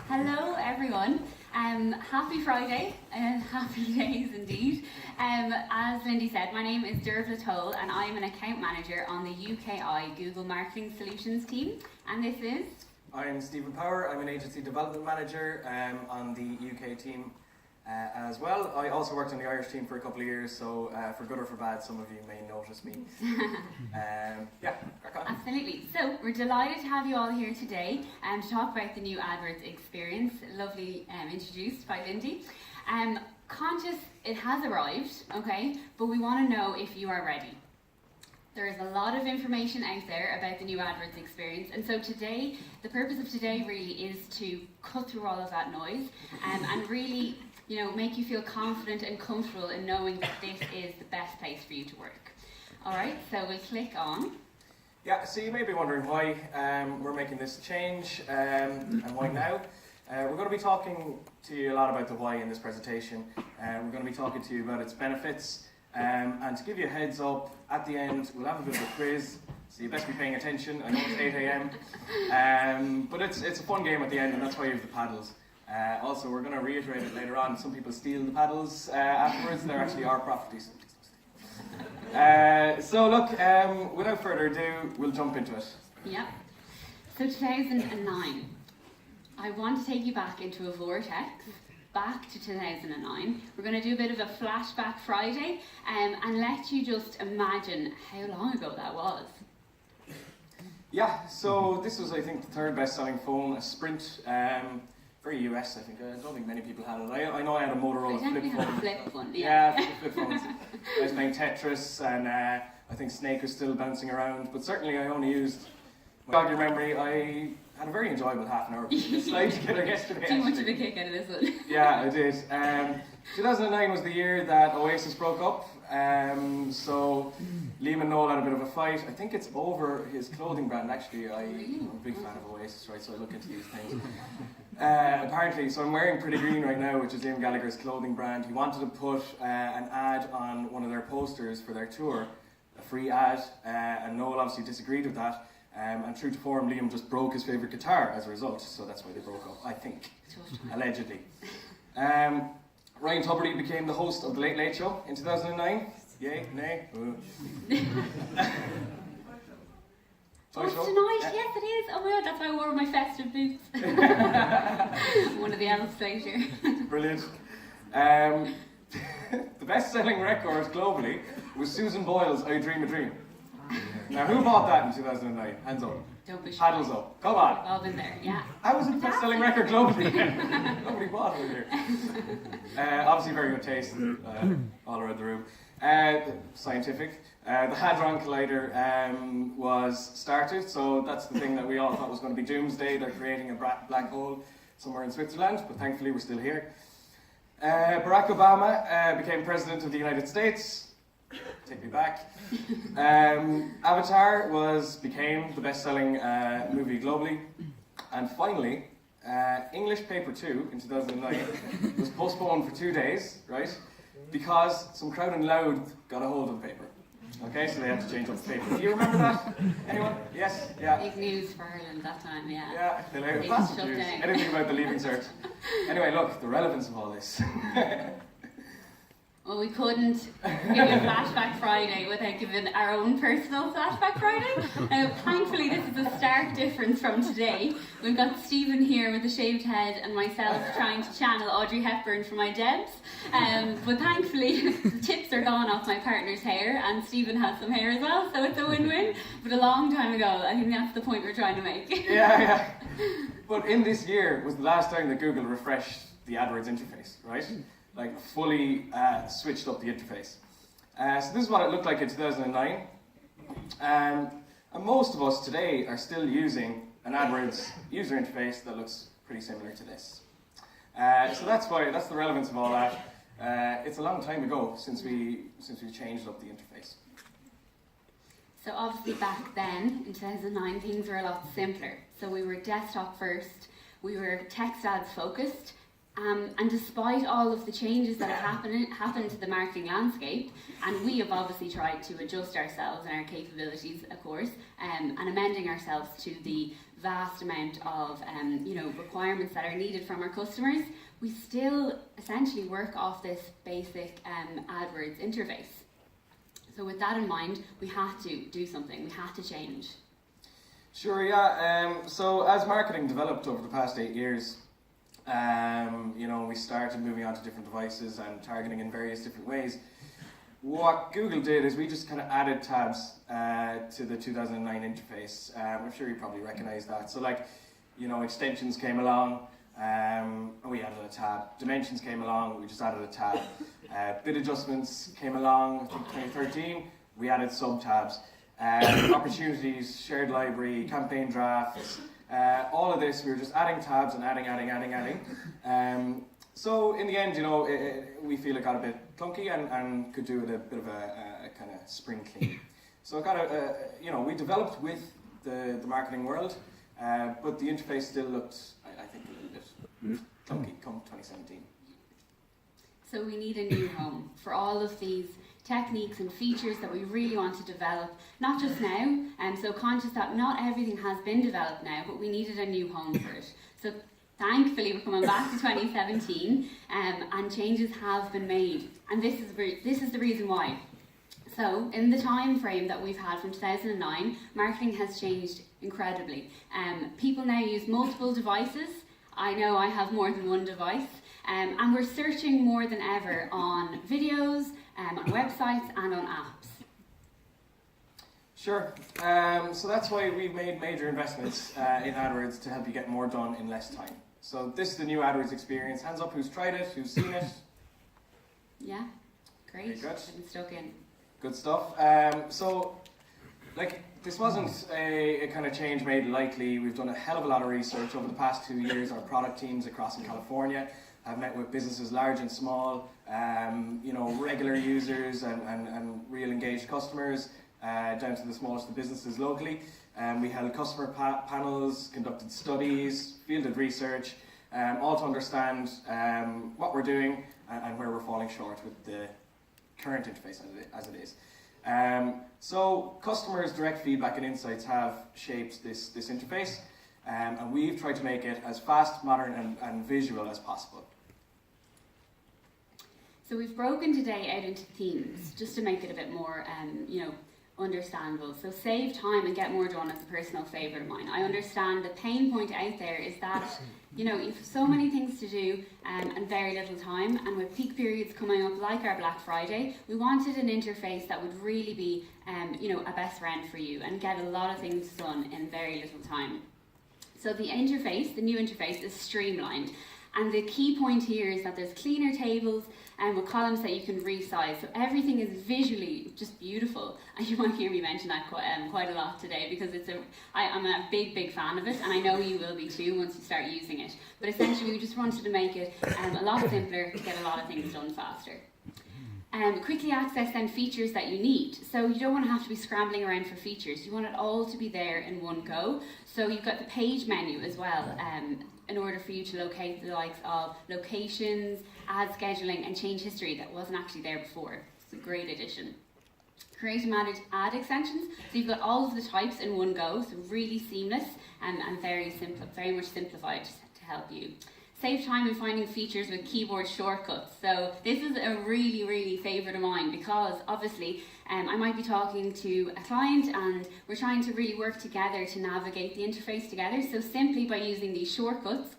Hello everyone. Happy Friday and happy days indeed. As Lindy said, my name is Dervla Toll and I'm an account manager on the UKI Google Marketing Solutions team. And this is... I'm Stephen Power. I'm an agency development manager on the UK team as well. I also worked on the Irish team for a couple of years, so for good or for bad, some of you may notice me. Yeah, crack on. Absolutely. So we're delighted to have you all here today to talk about the new AdWords experience. Lovely introduced by Lindy. Conscious it has arrived, okay, but we want to know if you are ready. There is a lot of information out there about the new AdWords experience, and so today, the purpose of today really is to cut through all of that noise and really, make you feel confident and comfortable in knowing that this is the best place for you to work. All right, so we'll click on. Yeah, so you may be wondering why we're making this change and why now. We're going to be talking to you a lot about the why in this presentation. We're going to be talking to you about its benefits. And to give you a heads up, at the end we'll have a bit of a quiz, so you best be paying attention. I know it's 8 AM, but it's a fun game at the end, and that's why you have the paddles. Also, we're going to reiterate it later on. Some people steal the paddles afterwards. They're actually our properties. So look, without further ado, we'll jump into it. Yeah. So 2009. I want to take you back into a vortex. Back to 2009. We're going to do a bit of a flashback Friday and let you just imagine how long ago that was. Yeah, so this was, I think, the third best-selling phone, a Sprint, very US, I think. I don't think many people had it. I know I had a Motorola flip phone. Had a flip one, yeah. Flip phones. I was playing Tetris, and I think Snake was still bouncing around, but certainly I only used, jog your memory, I had a very enjoyable half an hour slide together yesterday. Too much of a kick out of this one. Yeah, I did. 2009 was the year that Oasis broke up, so Liam and Noel had a bit of a fight. I think it's over his clothing brand, actually. I'm a big fan of Oasis, right, so I look into these things. Apparently, so I'm wearing Pretty Green right now, which is Liam Gallagher's clothing brand. He wanted to put an ad on one of their posters for their tour, a free ad, and Noel obviously disagreed with that. And true to form, Liam just broke his favourite guitar as a result, so that's why they broke up, I think, allegedly. Ryan Tubridy became the host of The Late Late Show in 2009. Yay? Nay? Oh, it's tonight? Yeah. Yes, it is. Oh my god, that's why I wore my festive boots. One of the elves later. Brilliant. The best-selling record globally was Susan Boyle's I Dream a Dream. Now, who bought that in 2009? Hands up. Don't be shy. Paddles up. Come on. All been there, yeah. How was it the best-selling record globally? Nobody bought it here. Obviously, very good taste all around the room. Scientific. The Hadron Collider was started, so that's the thing that we all thought was going to be doomsday. They're creating a black hole somewhere in Switzerland, but thankfully we're still here. Barack Obama became president of the United States. Take me back. Avatar became the best-selling movie globally, and finally, English Paper 2 in 2009 was postponed for 2 days, right? Because some crowd in Louth got a hold of the paper. Okay, so they had to change up the paper. Do you remember that? Anyone? Yes? Yeah. Big news for Ireland that time, yeah. Yeah, They fast shut news. down. Anything about the Leaving Cert. Anyway, look, the relevance of all this. Well, we couldn't give you a Flashback Friday without giving our own personal Flashback Friday. Thankfully, this is a stark difference from today. We've got Stephen here with a shaved head and myself trying to channel Audrey Hepburn for my Debs. But thankfully, the tips are gone off my partner's hair, and Stephen has some hair as well, so it's a win-win. But a long time ago, I think that's the point we're trying to make. Yeah. But in this year was the last time that Google refreshed the AdWords interface, right? Like fully switched up the interface. So this is what it looked like in 2009. And most of us today are still using an AdWords user interface that looks pretty similar to this. So that's the relevance of all that. It's a long time ago since we changed up the interface. So obviously back then, in 2009, things were a lot simpler. So we were desktop first, we were text ads focused, and despite all of the changes that have happened to the marketing landscape, and we have obviously tried to adjust ourselves and our capabilities, of course, and amending ourselves to the vast amount of requirements that are needed from our customers, we still essentially work off this basic AdWords interface. So with that in mind, we had to do something, we had to change. Sure, yeah. So as marketing developed over the past 8 years, we started moving on to different devices and targeting in various different ways. What Google did is we just kind of added tabs to the 2009 interface. I'm sure you probably recognize that. So extensions came along, we added a tab. Dimensions came along, we just added a tab. Bid adjustments came along, I think 2013, we added sub-tabs. Opportunities, shared library, campaign drafts, all of this, we were just adding tabs and adding. So in the end, we feel it got a bit clunky and could do with a bit of a kind of spring clean. So it got we developed with the marketing world, but the interface still looked, I think, a little bit clunky come 2017. So we need a new home for all of these techniques and features that we really want to develop, not just now, and so conscious that not everything has been developed now, but we needed a new home for it. So thankfully we're coming back to 2017 and changes have been made, and this is the reason why. So in the time frame that we've had from 2009, marketing has changed incredibly. People now use multiple devices. I know I have more than one device, and we're searching more than ever on videos, on websites and on apps. Sure. So that's why we've made major investments in AdWords to help you get more done in less time. So this is the new AdWords experience. Hands up who's tried it, who's seen it. Yeah, great. Very good. Getting stuck in. Good stuff. This wasn't a kind of change made lightly. We've done a hell of a lot of research over the past 2 years. Our product teams across in California have met with businesses large and small, regular users and real engaged customers, down to the smallest of businesses locally. We held customer panels, conducted studies, fielded research, all to understand what we're doing and where we're falling short with the current interface as it is. So customers' direct feedback and insights have shaped this interface, and we've tried to make it as fast, modern and visual as possible. So we've broken today out into themes just to make it a bit more understandable. So save time and get more done is a personal favourite of mine. I understand the pain point out there is that you've so many things to do and very little time, and with peak periods coming up like our Black Friday, we wanted an interface that would really be a best friend for you and get a lot of things done in very little time. So the new interface is streamlined, and the key point here is that there's cleaner tables and with columns that you can resize, so everything is visually just beautiful. And you might hear me mention that quite a lot today because I'm a big fan of it, and I know you will be too once you start using it. But essentially we just wanted to make it a lot simpler to get a lot of things done faster. Quickly access then features that you need. So you don't want to have to be scrambling around for features. You want it all to be there in one go. So you've got the page menu as well, in order for you to locate the likes of locations, ad scheduling and change history that wasn't actually there before. It's a great addition. Create and manage ad extensions. So you've got all of the types in one go, so really seamless and very much simplified to help you. Save time in finding features with keyboard shortcuts. So this is a really favourite of mine because obviously I might be talking to a client and we're trying to really work together to navigate the interface together. So simply by using these shortcuts,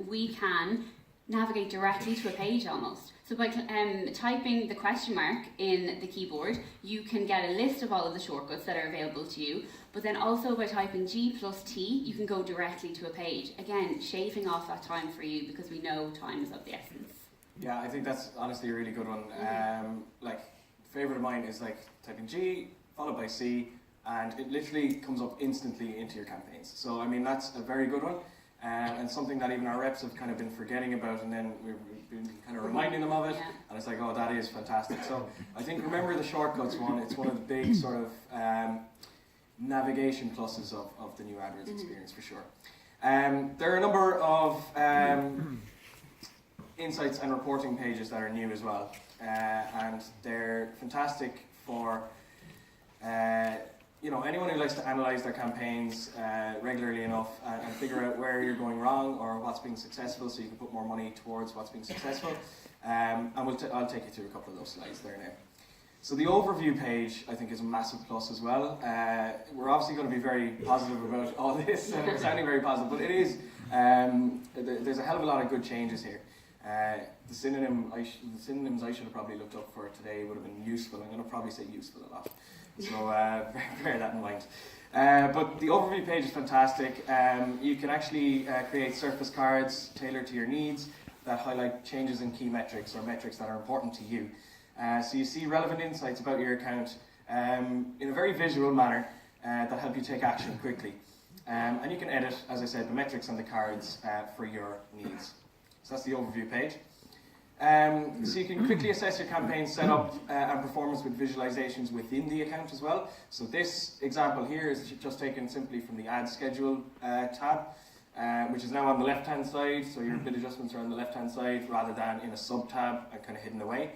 we can navigate directly to a page almost. So by typing the question mark in the keyboard, you can get a list of all of the shortcuts that are available to you. But then also by typing G+T, you can go directly to a page. Again, shaving off that time for you because we know time is of the essence. Yeah, I think that's honestly a really good one. Favourite of mine is typing G followed by C, and it literally comes up instantly into your campaigns. So I mean that's a very good one, and something that even our reps have kind of been forgetting about, and then we've been kind of reminding them of it, and it's like, oh, that is fantastic. So I think remember the shortcuts one. It's one of the big sort of navigation pluses of the new AdWords experience for sure. There are a number of insights and reporting pages that are new as well, and they're fantastic for anyone who likes to analyse their campaigns regularly enough and figure out where you're going wrong or what's being successful, so you can put more money towards what's being successful. And I'll take you through a couple of those slides there now. So the overview page, I think, is a massive plus as well. We're obviously going to be very positive about all this, and we're sounding very positive, but it is. There's a hell of a lot of good changes here. The synonyms I should have probably looked up for today would have been useful. I'm going to probably say useful a lot, so bear that in mind. But the overview page is fantastic. You can actually create surface cards tailored to your needs that highlight changes in key metrics or metrics that are important to you. So you see relevant insights about your account in a very visual manner that help you take action quickly. And you can edit, as I said, the metrics on the cards for your needs. So that's the overview page. So you can quickly assess your campaign setup and performance with visualizations within the account as well. So this example here is just taken simply from the Ad Schedule tab, which is now on the left-hand side. So your bid adjustments are on the left-hand side rather than in a sub-tab and kind of hidden away.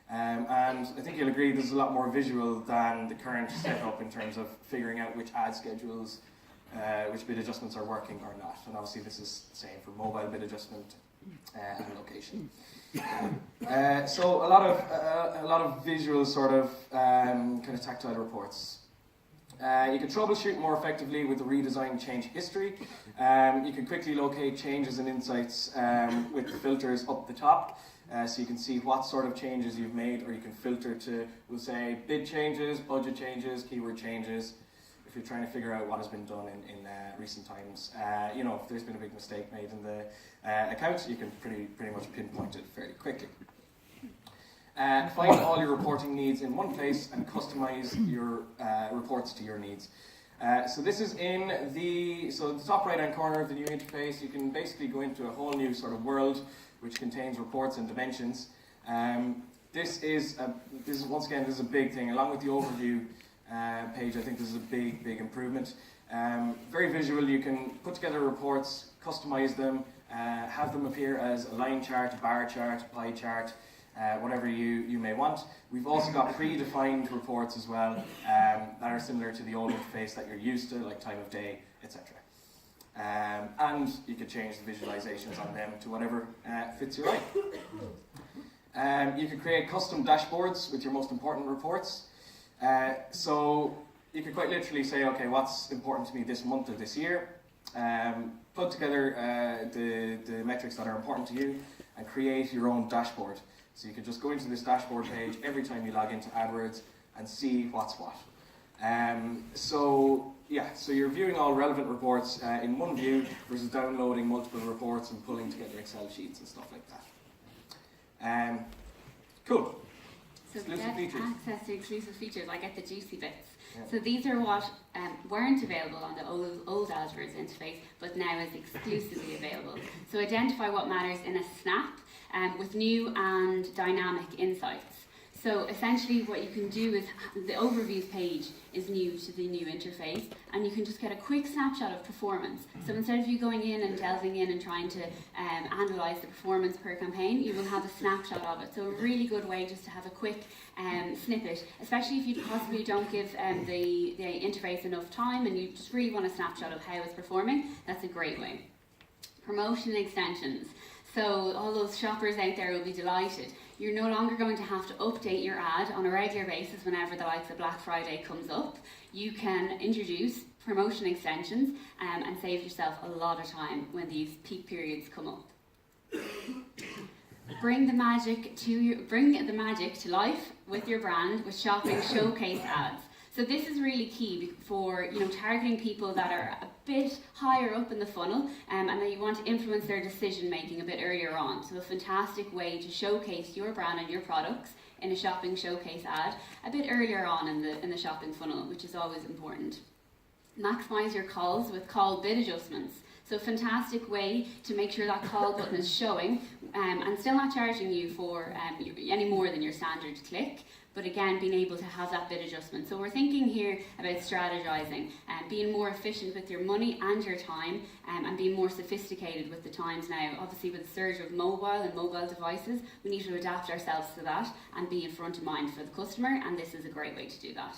And I think you'll agree this is a lot more visual than the current setup in terms of figuring out which ad schedules, which bid adjustments are working or not. And obviously this is the same for mobile bid adjustment and location. So a lot of visual sort of kind of tactile reports. You can troubleshoot more effectively with the redesign change history. You can quickly locate changes and insights with the filters up the top. So you can see what sort of changes you've made, or you can filter to, we'll say, bid changes, budget changes, keyword changes. If you're trying to figure out what has been done in recent times, if there's been a big mistake made in the account, you can pretty much pinpoint it fairly quickly. Find all your reporting needs in one place and customize your reports to your needs. So this is in the top right hand corner of the new interface. You can basically go into a whole new sort of world which contains reports and dimensions. This is once again, this is a big thing. Along with the overview page, I think this is a big improvement. Very visual. You can put together reports, customize them, have them appear as a line chart, a bar chart, a pie chart, whatever you may want. We've also got predefined reports as well that are similar to the old interface that you're used to, like time of day, etc. And you can change the visualizations on them to whatever fits your eye. You can create custom dashboards with your most important reports. So you could quite literally say, okay, what's important to me this month or this year? Put together the metrics that are important to you and create your own dashboard. So you can just go into this dashboard page every time you log into AdWords and see what's what. So you're viewing all relevant reports in one view versus downloading multiple reports and pulling together Excel sheets and stuff like that. Cool. So exclusive features. Access to exclusive features, I get the juicy bits. Yeah. So these are what weren't available on the old AdWords interface, but now is exclusively available. So identify what matters in a snap with new and dynamic insights. So essentially what you can do is, the overviews page is new to the new interface, and you can just get a quick snapshot of performance. So instead of you going in and delving in and trying to analyse the performance per campaign, you will have a snapshot of it. So a really good way just to have a quick snippet, especially if you possibly don't give the interface enough time and you just really want a snapshot of how it's performing. That's a great way. Promotion extensions. So all those shoppers out there will be delighted. You're no longer going to have to update your ad on a regular basis whenever the likes of Black Friday comes up. You can introduce promotion extensions and save yourself a lot of time when these peak periods come up. Bring the magic to life with your brand with shopping showcase ads. So this is really key for targeting people that are a bit higher up in the funnel and that you want to influence their decision making a bit earlier on. So a fantastic way to showcase your brand and your products in a shopping showcase ad a bit earlier on in the shopping funnel, which is always important. Maximize your calls with call bid adjustments. So fantastic way to make sure that call button is showing and still not charging you for any more than your standard click, but again being able to have that bid adjustment. So we're thinking here about strategizing and being more efficient with your money and your time and being more sophisticated with the times now. Obviously with the surge of mobile and mobile devices, we need to adapt ourselves to that and be in front of mind for the customer, and this is a great way to do that.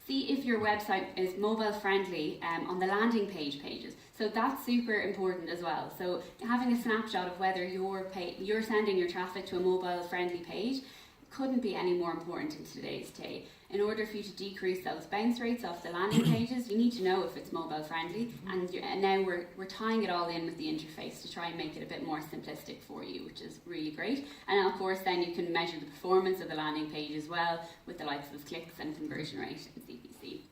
See if your website is mobile friendly on the landing pages. So that's super important as well. So having a snapshot of whether you're sending your traffic to a mobile friendly page couldn't be any more important in today's day. In order for you to decrease those bounce rates off the landing pages, you need to know if it's mobile friendly, and now we're tying it all in with the interface to try and make it a bit more simplistic for you, which is really great. And of course then you can measure the performance of the landing page as well with the likes of clicks and conversion rate and CPC.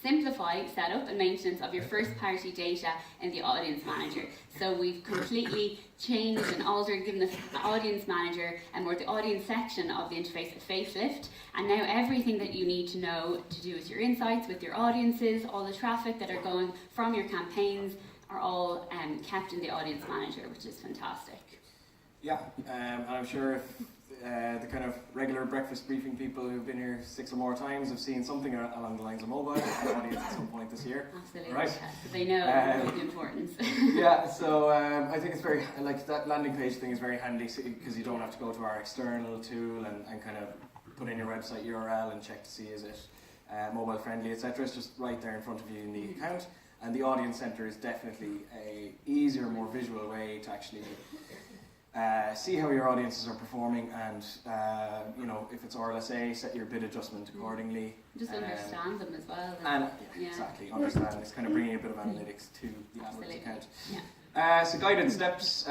Simplify setup and maintenance of your first party data in the audience manager. So we've completely changed and altered, given the audience manager or the audience section of the interface a facelift, and now everything that you need to know to do with your insights, with your audiences, all the traffic that are going from your campaigns are all kept in the audience manager, which is fantastic. Yeah, and I'm sure if the kind of regular breakfast briefing people who've been here 6 or more times have seen something along the lines of mobile audience at some point this year. Absolutely, right? So they know the importance. Yeah, so I think it's very, like that landing page thing is very handy because you don't have to go to our external tool and kind of put in your website URL and check to see is it mobile friendly, etc. It's just right there in front of you in the account. And the audience center is definitely a easier, more visual way to actually see how your audiences are performing, and you know, if it's RLSA, set your bid adjustment accordingly. Just understand them as well. And yeah, exactly, understand. It's kind of bringing a bit of analytics to the AdWords account. Yeah. So guided steps.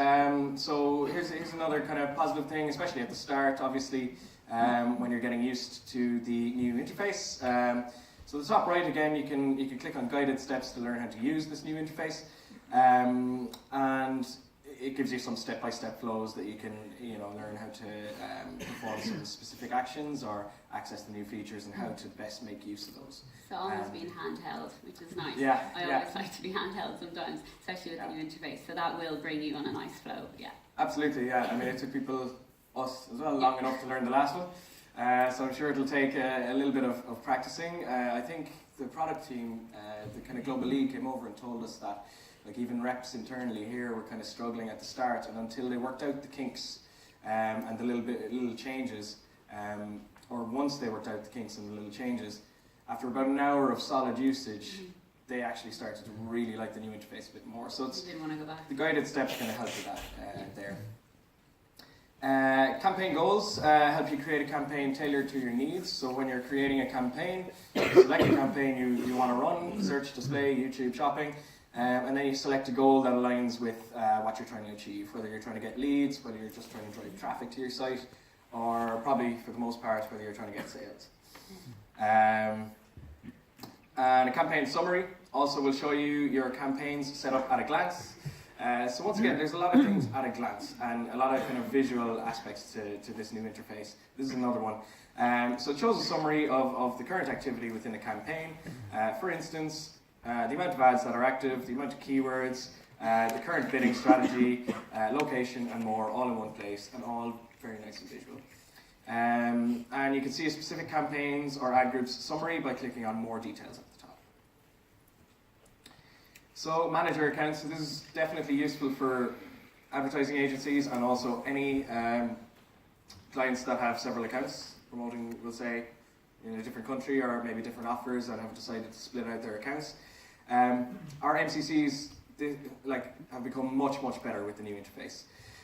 So here's another kind of positive thing, especially at the start, obviously, when you're getting used to the new interface. So the top right again, you can click on guided steps to learn how to use this new interface, and it gives you some step-by-step flows that you can, you know, learn how to perform some specific actions or access the new features and how to best make use of those. So almost being handheld, which is nice. Yeah, I always like to be handheld sometimes, especially with the new interface. So that will bring you on a nice flow. Yeah. Absolutely. Yeah. I mean, it took us as well, long enough to learn the last one. So I'm sure it'll take a little bit of practicing. I think the product team, the kind of global lead, came over and told us that, like, even reps internally here were kind of struggling at the start, and until they worked out the kinks and the little changes, or once they worked out the kinks and the little changes, after about an hour of solid usage, they actually started to really like the new interface a bit more. So it's, didn't want to go back. The guided steps kind of help with that there. Campaign goals help you create a campaign tailored to your needs. So when you're creating a campaign, select a campaign you want to run, search, display, YouTube, shopping, and then you select a goal that aligns with what you're trying to achieve, whether you're trying to get leads, whether you're just trying to drive traffic to your site, or probably for the most part whether you're trying to get sales. And a campaign summary also will show you your campaigns set up at a glance. So once again, there's a lot of things at a glance and a lot of kind of visual aspects to this new interface. This is another one. So it shows a summary of the current activity within a campaign. For instance, the amount of ads that are active, the amount of keywords, the current bidding strategy, location and more, all in one place, and all very nice and visual. And you can see a specific campaigns or ad groups summary by clicking on more details at the top. So manage your accounts. So this is definitely useful for advertising agencies and also any clients that have several accounts promoting, we'll say, in a different country or maybe different offers and have decided to split out their accounts. Our MCCs have become much better with the new interface.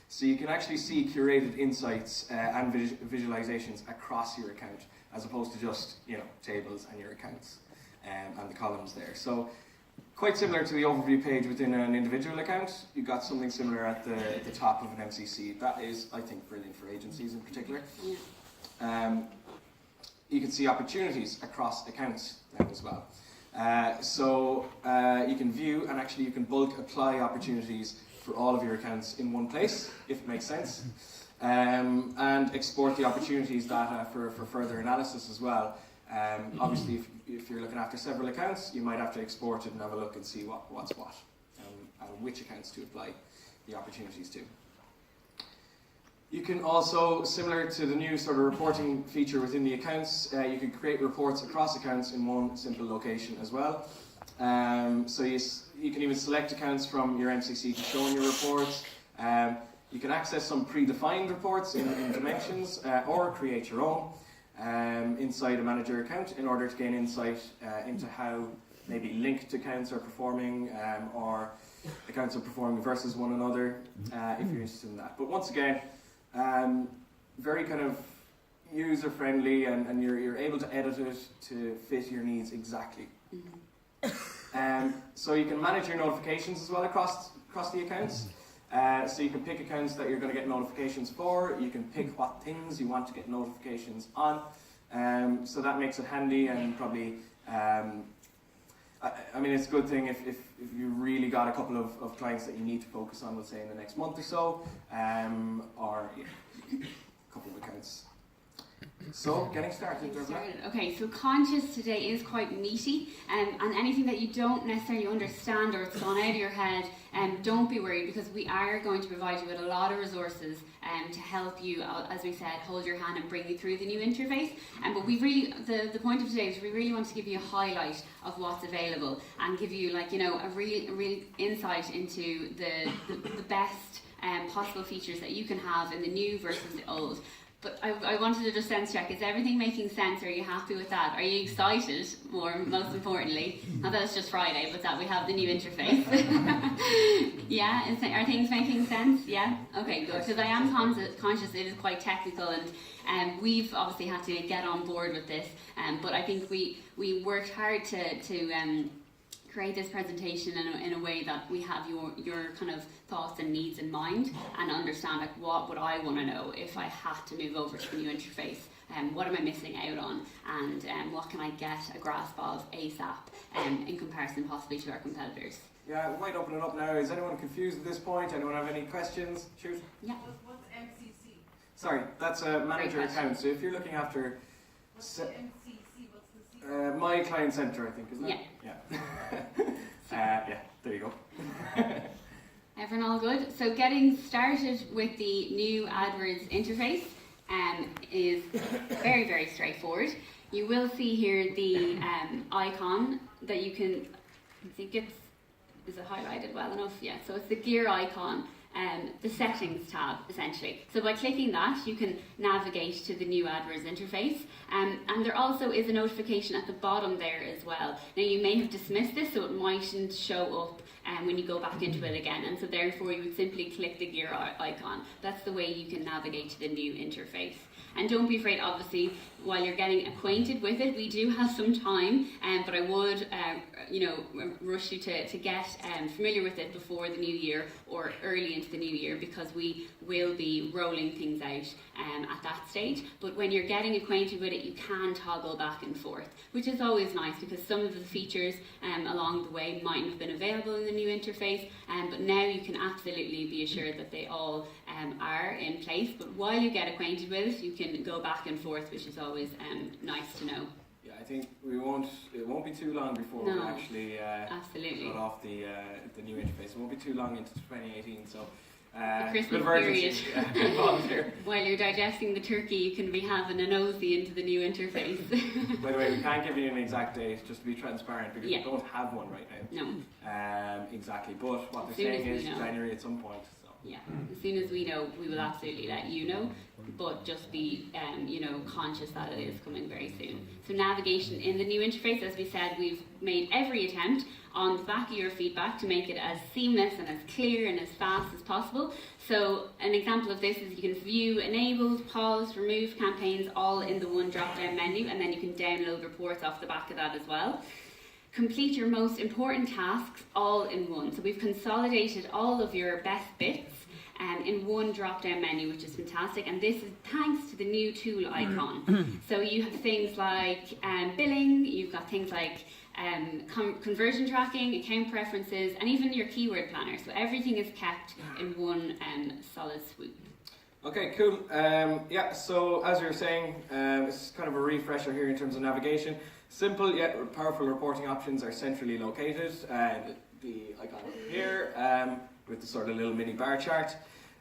So you can actually see curated insights and visualizations across your account, as opposed to just, you know, tables and your accounts and the columns there. So quite similar to the overview page within an individual account, you've got something similar at the top of an MCC. That is, I think, brilliant for agencies in particular. Yeah. You can see opportunities across accounts then as well. So you can view and actually you can bulk apply opportunities for all of your accounts in one place, if it makes sense, and export the opportunities data for further analysis as well. Obviously, if you're looking after several accounts, you might have to export it and have a look and see what's what, and which accounts to apply the opportunities to. You can also, similar to the new sort of reporting feature within the accounts, you can create reports across accounts in one simple location as well. So you can even select accounts from your MCC to show in your reports. You can access some predefined reports in dimensions or create your own. inside a manager account in order to gain insight into how maybe linked accounts are performing or accounts are performing versus one another if you're interested in that. But once again, very kind of user friendly and you're able to edit it to fit your needs exactly. So you can manage your notifications as well across the accounts. So you can pick accounts that you're going to get notifications for. You can pick what things you want to get notifications on. So that makes it handy and probably, I mean, it's a good thing if you really got a couple of clients that you need to focus on, let's say in the next month or so, or a couple of accounts. So, getting started. Okay, so Conscious today is quite meaty, and anything that you don't necessarily understand or it's gone out of your head, don't be worried, because we are going to provide you with a lot of resources to help you, as we said, hold your hand and bring you through the new interface. But we really, the point of today is we really want to give you a highlight of what's available and give you, like, you know, a real insight into the best possible features that you can have in the new versus the old. But I wanted to just sense check, is everything making sense? Are you happy with that? Are you excited, most importantly? Not that it's just Friday, but that we have the new interface. Yeah, are things making sense? Yeah? Okay, good. Because I am conscious it is quite technical, and we've obviously had to get on board with this. But I think we worked hard to create this presentation in a way that we have your kind of thoughts and needs in mind, and understand, like, what would I want to know if I had to move over to the new interface, what am I missing out on, and what can I get a grasp of ASAP in comparison possibly to our competitors. Yeah, we might open it up now. Is anyone confused at this point? Anyone have any questions? Shoot. Yeah. What's MCC? Sorry, that's a manager account. So if you're looking after... What's the MCC? What's the C? My Client Center, I think, isn't it? Yeah. Yeah, there you go. Everyone all good? So getting started with the new AdWords interface is very, very straightforward. You will see here the icon that you can, I think is it highlighted well enough? Yeah, so it's the gear icon. The settings tab, essentially. So by clicking that, you can navigate to the new AdWords interface. And there also is a notification at the bottom there as well. Now, you may have dismissed this, so it mightn't show up when you go back into it again. And so therefore, you would simply click the gear icon. That's the way you can navigate to the new interface. And don't be afraid, obviously, while you're getting acquainted with it, we do have some time, but I would, rush you to get familiar with it before the new year or early into the new year, because we will be rolling things out at that stage. But when you're getting acquainted with it, you can toggle back and forth, which is always nice, because some of the features along the way mightn't have been available in the new interface, but now you can absolutely be assured that they all are in place. But while you get acquainted with it, you can go back and forth, which is always nice to know. Yeah, I think it won't be too long before we actually start off the new interface. It won't be too long into 2018, so the Christmas period. While you're digesting the turkey, you can be having a nosy into the new interface. By the way, we can't give you an exact date, just to be transparent, because we don't have one right now. No. Exactly, but what they're saying is January at some point. So. Yeah, as soon as we know, we will absolutely let you know, but just be, conscious that it is coming very soon. So navigation in the new interface, as we said, we've made every attempt on the back of your feedback to make it as seamless and as clear and as fast as possible. So an example of this is you can view enabled, pause, remove campaigns all in the one drop-down menu, and then you can download reports off the back of that as well. Complete your most important tasks all in one. So we've consolidated all of your best bits in one drop-down menu, which is fantastic, and this is thanks to the new tool icon. So you have things like billing, you've got things like conversion tracking, account preferences, and even your keyword planner. So everything is kept in one solid swoop. Okay, cool. So as you were saying, it's kind of a refresher here in terms of navigation. Simple yet powerful reporting options are centrally located. The icon here with the sort of little mini bar chart.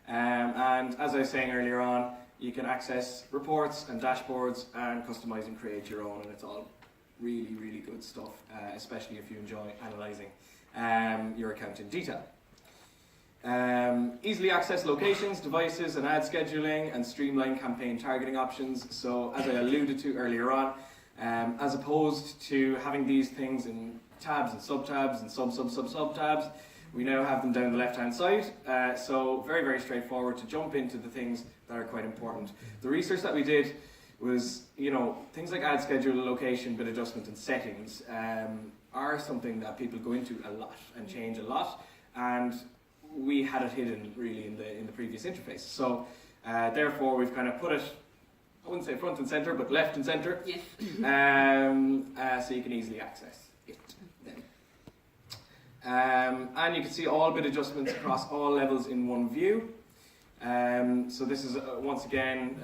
And as I was saying earlier on, you can access reports and dashboards and customize and create your own, and it's all really, really good stuff, especially if you enjoy analysing your account in detail. Easily access locations, devices and ad scheduling and streamline campaign targeting options. So as I alluded to earlier on, as opposed to having these things in tabs and sub-tabs and sub-sub-sub-sub-tabs, we now have them down the left-hand side. So very, very straightforward to jump into the things that are quite important. The research that we did was, things like ad schedule, location, bid adjustment and settings are something that people go into a lot and change a lot. And we had it hidden really in the previous interface. So therefore we've kind of put it, I wouldn't say front and center, but left and center. Yes. So you can easily access it then. And you can see all bid adjustments across all levels in one view. So this is once again,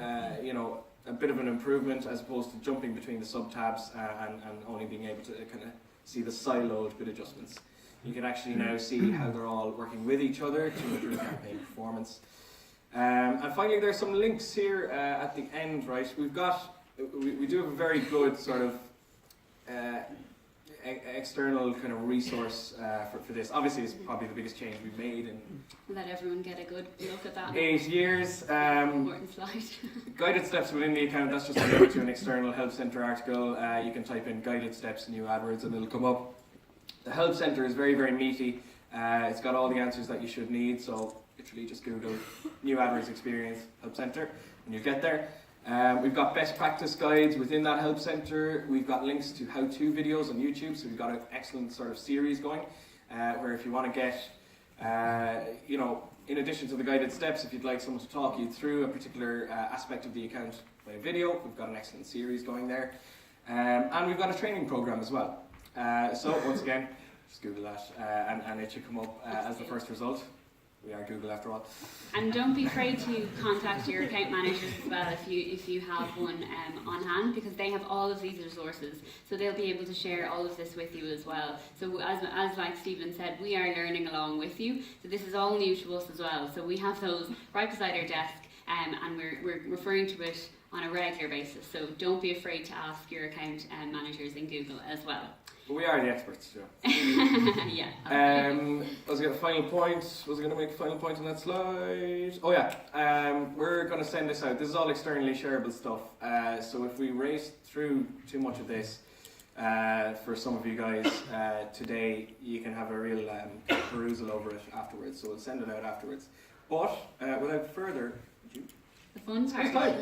a bit of an improvement as opposed to jumping between the sub-tabs and only being able to kind of see the siloed bid adjustments. You can actually now see how they're all working with each other to improve campaign performance. And finally, there's some links here at the end, right? We do have a very good sort of external kind of resource for this. Obviously, it's probably the biggest change we've made in Let everyone get a good look at that. 8 years. Important slide. Guided steps within the account, that's just a link to an external Help Center article. You can type in guided steps new AdWords and it'll come up. The Help Center is very, very meaty. It's got all the answers that you should need, so literally just Google new AdWords experience Help Center and you'll get there. We've got best practice guides within that Help Center. We've got links to how-to videos on YouTube, so we've got an excellent sort of series going where if you want to get, in addition to the guided steps, if you'd like someone to talk you through a particular aspect of the account by video, we've got an excellent series going there. And we've got a training program as well. So once again, just Google that and it should come up as the first result. We are Google after all. And don't be afraid to contact your account managers as well if you have one on hand, because they have all of these resources, so they'll be able to share all of this with you as well. So as like Stephen said, we are learning along with you, so this is all new to us as well. So we have those right beside our desk and we're referring to it on a regular basis, so don't be afraid to ask your account managers in Google as well. But we are the experts, Joe. Yeah. Was I going to make a final point on that slide? Oh yeah, we're going to send this out. This is all externally shareable stuff. So if we race through too much of this, for some of you guys today, you can have a real perusal over it afterwards. So we'll send it out afterwards. But without further ado, The fun part. it's time.